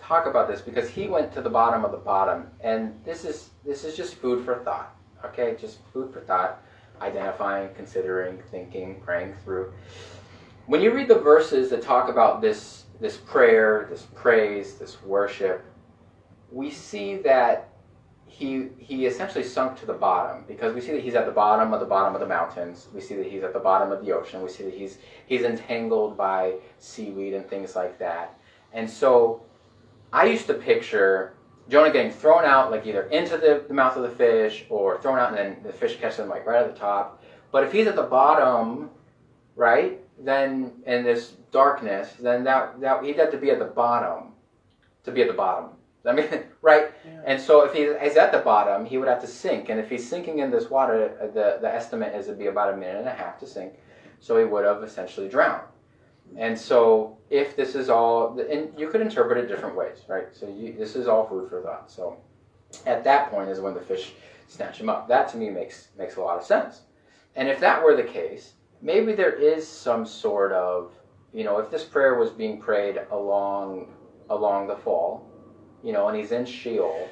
talk about this because he went to the bottom of the bottom, and this is just food for thought. Okay, just food for thought, identifying, considering, thinking, praying through. When you read the verses that talk about this prayer, this praise, this worship, we see that he essentially sunk to the bottom, because we see that he's at the bottom of the mountains. We see that he's at the bottom of the ocean. We see that he's entangled by seaweed and things like that. And so I used to picture Jonah getting thrown out, like either into the mouth of the fish or thrown out and then the fish catches him like right at the top. But if he's at the bottom, right, then in this darkness, then that he'd have to be at the bottom to be at the bottom. I mean, right? Yeah. And so if he's at the bottom, he would have to sink. And if he's sinking in this water, the estimate is it'd be about 1.5 minutes to sink. So he would have essentially drowned. And so if this is all, and you could interpret it different ways, right? So this is all food for thought. So at that point is when the fish snatch him up. That to me makes a lot of sense. And if that were the case, maybe there is some sort of, if this prayer was being prayed along the fall, and he's in Sheol,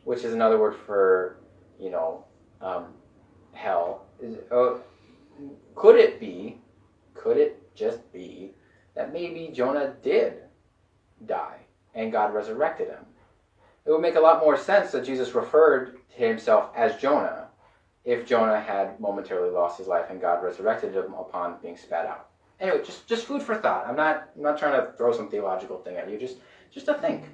which is another word for, hell. Could it just be that maybe Jonah did die and God resurrected him? It would make a lot more sense that Jesus referred to himself as Jonah if Jonah had momentarily lost his life and God resurrected him upon being spat out. Anyway, just food for thought. I'm not trying to throw some theological thing at you. Just to think.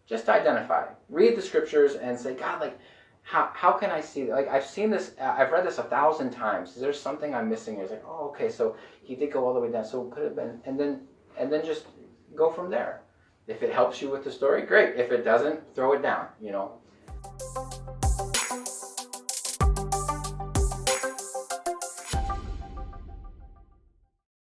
Just to identify. Read the scriptures and say, God, like, how can I see that? Like, I've seen this, I've read this 1,000 times. Is there something I'm missing here? It's like, oh, okay, so he did go all the way down, so it could have been, and then just go from there. If it helps you with the story, great. If it doesn't, throw it down,